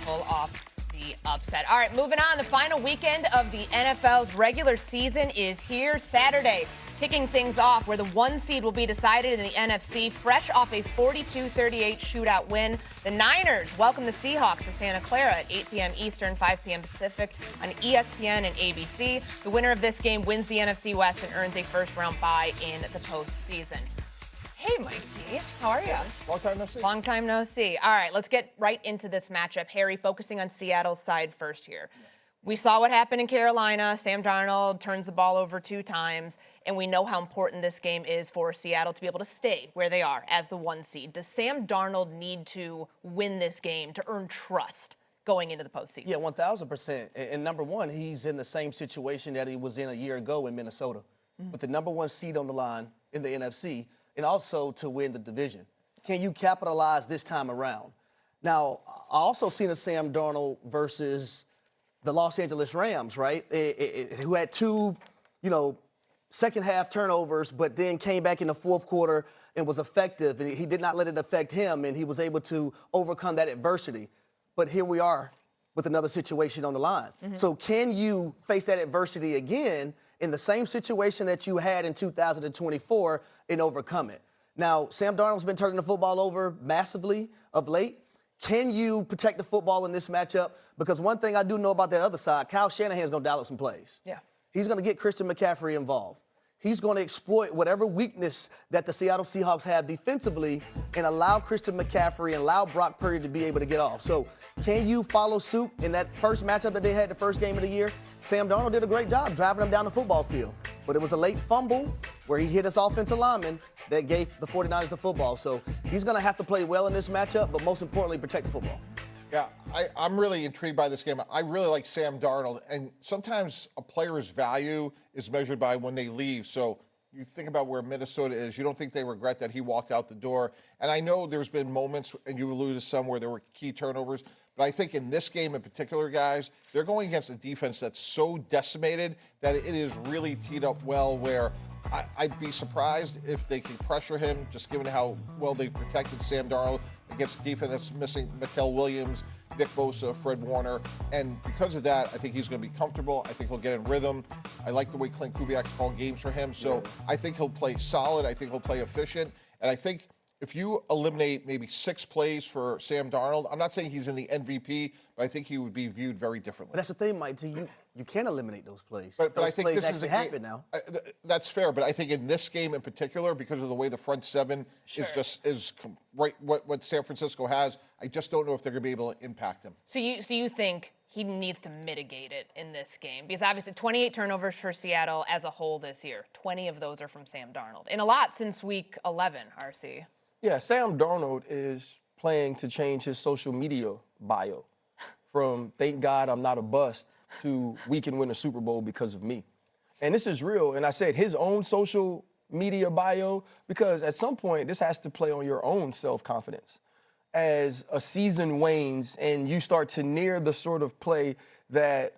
pull off the upset. All right, moving on. The final weekend of the NFL's regular season is here Saturday. Kicking things off, where the 1 seed will be decided in the NFC, fresh off a 42-38 shootout win. The Niners welcome the Seahawks to Santa Clara at 8 p.m. Eastern, 5 p.m. Pacific on ESPN and ABC. The winner of this game wins the NFC West and earns a first-round bye in the postseason. Hey, Mikey, how are you? Long time no see. Long time no see. All right, let's get right into this matchup. Harry, focusing on Seattle's side first here. We saw what happened in Carolina. Sam Darnold turns the ball over 2 times, and we know how important this game is for Seattle to be able to stay where they are as the 1 seed. Does Sam Darnold need to win this game to earn trust going into the postseason? Yeah, 1,000%. And number one, he's in the same situation that he was in a year ago in Minnesota, with the number 1 seed on the line in the NFC, and also to win the division. Can you capitalize this time around? Now, I also seen a Sam Darnold versus the Los Angeles Rams, right? Who had 2, second half turnovers, but then came back in the fourth quarter and was effective. And he did not let it affect him, and he was able to overcome that adversity. But here we are with another situation on the line. So can you face that adversity again in the same situation that you had in 2024 and overcome it? Now, Sam Darnold's been turning the football over massively of late. Can you protect the football in this matchup? Because one thing I do know about the other side, Kyle Shanahan's going to dial up some plays. Yeah. He's going to get Christian McCaffrey involved. He's going to exploit whatever weakness that the Seattle Seahawks have defensively and allow Christian McCaffrey and allow Brock Purdy to be able to get off. So can you follow suit in that first matchup that they had the first game of the year? Sam Darnold did a great job driving them down the football field. But it was a late fumble where he hit his offensive lineman that gave the 49ers the football. So he's going to have to play well in this matchup, but most importantly, protect the football. Yeah, I'm really intrigued by this game. I really like Sam Darnold, and sometimes a player's value is measured by when they leave. So you think about where Minnesota is. You don't think they regret that he walked out the door. And I know there's been moments, and you alluded to some, where there were key turnovers. But I think in this game in particular, guys, they're going against a defense that's so decimated that it is really teed up well, where I'd be surprised if they can pressure him, just given how well they've protected Sam Darnold against a defense that's missing Mikael Williams, Nick Bosa, Fred Warner. And because of that, I think he's going to be comfortable. I think he'll get in rhythm. I like the way Clint Kubiak's calling games for him. So I think he'll play solid. I think he'll play efficient. And I think if you eliminate maybe 6 plays for Sam Darnold, I'm not saying he's in the MVP, but I think he would be viewed very differently. But that's the thing, Mike. You can't eliminate those plays. But those I think plays this is a happen game, now. That's fair, but I think in this game in particular, because of the way the front seven is right what San Francisco has, I just don't know if they're going to be able to impact him. So you think he needs to mitigate it in this game? Because obviously 28 turnovers for Seattle as a whole this year. 20 of those are from Sam Darnold. And a lot since week 11, RC. Yeah, Sam Darnold is playing to change his social media bio from "thank God I'm not a bust" to "we can win a Super Bowl because of me." And this is real. And I said his own social media bio, because at some point this has to play on your own self-confidence. As a season wanes and you start to near the sort of play that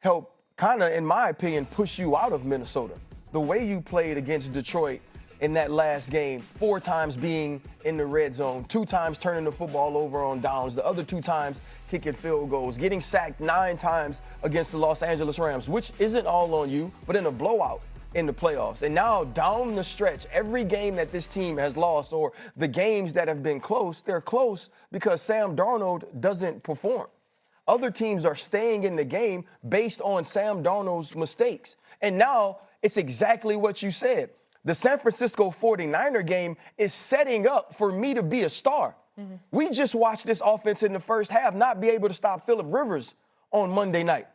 helped kind of, in my opinion, push you out of Minnesota. The way you played against Detroit in that last game, 4 times being in the red zone, 2 times turning the football over on downs, the other 2 times kicking field goals, getting sacked 9 times against the Los Angeles Rams, which isn't all on you, but in a blowout in the playoffs. And now down the stretch, every game that this team has lost, or the games that have been close, they're close because Sam Darnold doesn't perform. Other teams are staying in the game based on Sam Darnold's mistakes. And now it's exactly what you said. The San Francisco 49er game is setting up for me to be a star. We just watched this offense in the first half not be able to stop Phillip Rivers on Monday night.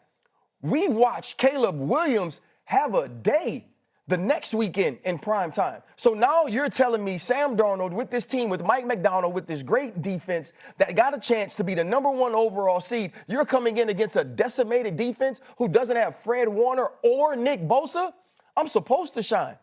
We watched Caleb Williams have a day the next weekend in prime time. So now you're telling me Sam Darnold with this team, with Mike McDonald, with this great defense that got a chance to be the number 1 overall seed, you're coming in against a decimated defense who doesn't have Fred Warner or Nick Bosa? I'm supposed to shine.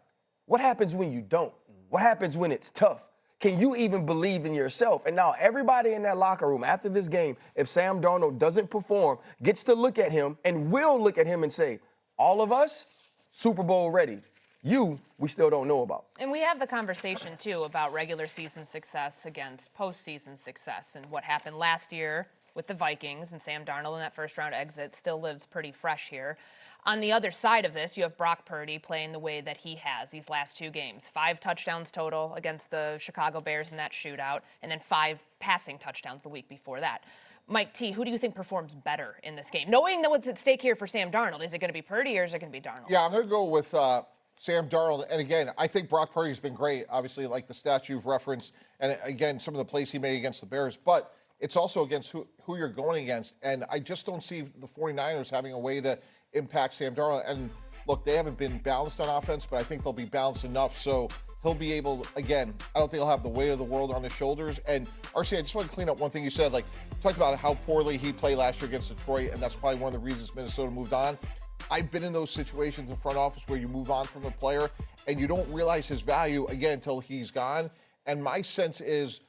What happens when you don't? What happens when it's tough? Can you even believe in yourself? And now everybody in that locker room after this game, if Sam Darnold doesn't perform, gets to look at him and will look at him and say, all of us, Super Bowl ready. You, we still don't know about. And we have the conversation, too, about regular season success against postseason success and what happened last year with the Vikings, and Sam Darnold in that first-round exit still lives pretty fresh here. On the other side of this, you have Brock Purdy playing the way that he has these last 2 games. 5 touchdowns total against the Chicago Bears in that shootout, and then 5 passing touchdowns the week before that. Mike T, who do you think performs better in this game? Knowing that what's at stake here for Sam Darnold, is it going to be Purdy or is it going to be Darnold? Yeah, I'm going to go with Sam Darnold. And again, I think Brock Purdy's been great, obviously, like the stats you've referenced, and again, some of the plays he made against the Bears. But it's also against who you're going against. And I just don't see the 49ers having a way to impact Sam Darnold. And look, they haven't been balanced on offense, but I think they'll be balanced enough so he'll be able, again, I don't think he'll have the weight of the world on his shoulders. And RC, I just want to clean up one thing you said. Like, you talked about how poorly he played last year against Detroit, and that's probably one of the reasons Minnesota moved on. I've been in those situations in front office where you move on from a player and you don't realize his value, again, until he's gone. And my sense is,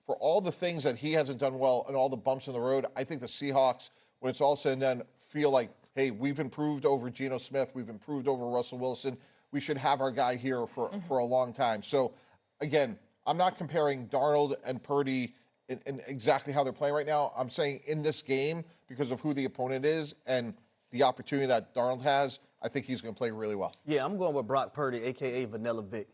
for all the things that he hasn't done well and all the bumps in the road, I think the Seahawks, when it's all said and done, feel like, hey, we've improved over Geno Smith, we've improved over Russell Wilson. We should have our guy here for a long time. So, again, I'm not comparing Darnold and Purdy in exactly how they're playing right now. I'm saying in this game, because of who the opponent is and the opportunity that Darnold has, I think he's going to play really well. Yeah, I'm going with Brock Purdy, a.k.a. Vanilla Vic.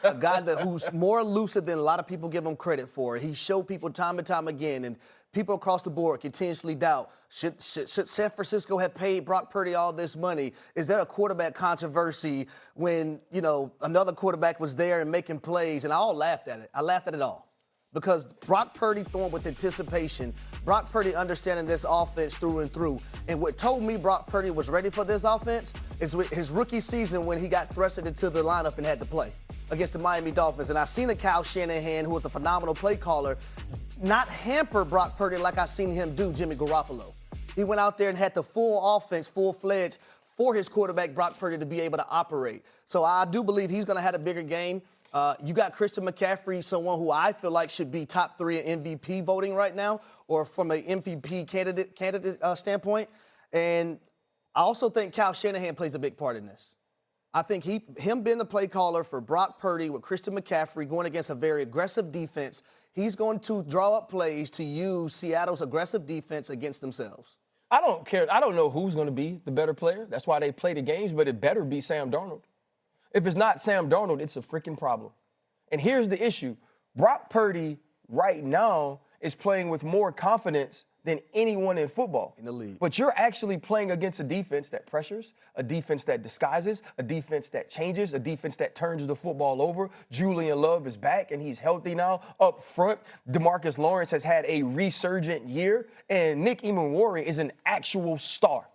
A guy who's more elusive than a lot of people give him credit for. He showed people time and time again, and people across the board continuously doubt, should San Francisco have paid Brock Purdy all this money? Is there a quarterback controversy when, you know, another quarterback was there and making plays? And I all laughed at it. I laughed at it all. Because Brock Purdy throwing with anticipation, Brock Purdy understanding this offense through and through. And what told me Brock Purdy was ready for this offense is with his rookie season when he got thrusted into the lineup and had to play against the Miami Dolphins. And I seen a Kyle Shanahan, who was a phenomenal play caller, not hamper Brock Purdy like I seen him do Jimmy Garoppolo. He went out there and had the full offense, full-fledged, for his quarterback, Brock Purdy, to be able to operate. So I do believe he's going to have a bigger game. You got Christian McCaffrey, someone who I feel like should be top 3 in MVP voting right now, or from an MVP candidate standpoint. And I also think Kyle Shanahan plays a big part in this. I think him being the play caller for Brock Purdy with Christian McCaffrey going against a very aggressive defense, he's going to draw up plays to use Seattle's aggressive defense against themselves. I don't care. I don't know who's going to be the better player. That's why they play the games, but it better be Sam Darnold. If it's not Sam Darnold, it's a freaking problem. And here's the issue. Brock Purdy right now is playing with more confidence than anyone in football. In the league. But you're actually playing against a defense that pressures, a defense that disguises, a defense that changes, a defense that turns the football over. Julian Love is back, and he's healthy now. Up front, DeMarcus Lawrence has had a resurgent year, and Nick Emmanwori is an actual star,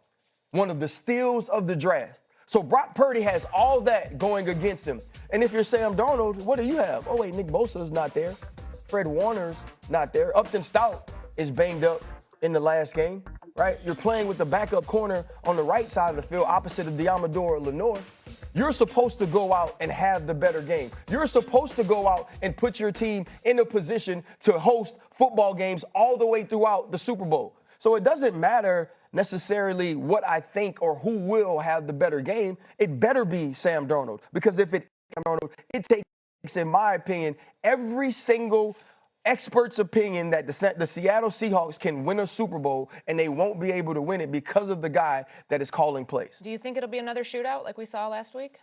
one of the steals of the draft. So Brock Purdy has all that going against him. And if you're Sam Darnold, what do you have? Oh, wait, Nick Bosa's not there. Fred Warner's not there. Upton Stout is banged up in the last game, right? You're playing with the backup corner on the right side of the field opposite of Diamador Lenore. You're supposed to go out and have the better game. You're supposed to go out and put your team in a position to host football games all the way throughout the Super Bowl. So it doesn't matter necessarily what I think or who will have the better game. It better be Sam Darnold, because if it is Sam Darnold, it takes, in my opinion, every single expert's opinion that the Seattle Seahawks can win a Super Bowl, and they won't be able to win it because of the guy that is calling plays. Do you think it'll be another shootout like we saw last week?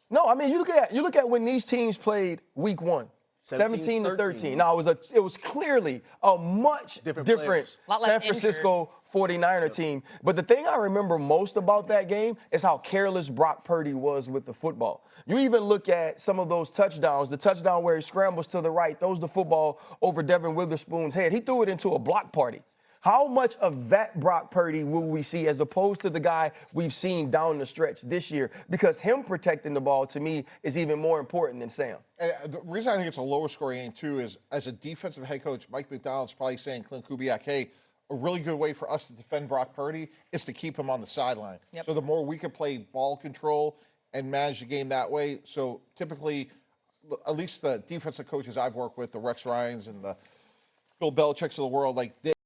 No, I mean, you look at when these teams played week 1. 17-13. Now, it was clearly a much different San Francisco 49er team. But the thing I remember most about that game is how careless Brock Purdy was with the football. You even look at some of those touchdowns, the touchdown where he scrambles to the right, throws the football over Devin Witherspoon's head. He threw it into a block party. How much of that Brock Purdy will we see as opposed to the guy we've seen down the stretch this year? Because him protecting the ball, to me, is even more important than Sam. And the reason I think it's a lower scoring game, too, is as a defensive head coach, Mike McDonald's probably saying, Clint Kubiak, hey, a really good way for us to defend Brock Purdy is to keep him on the sideline. Yep. So the more we can play ball control and manage the game that way. So typically, at least the defensive coaches I've worked with, the Rex Ryans and the Bill Belichick's of the world, like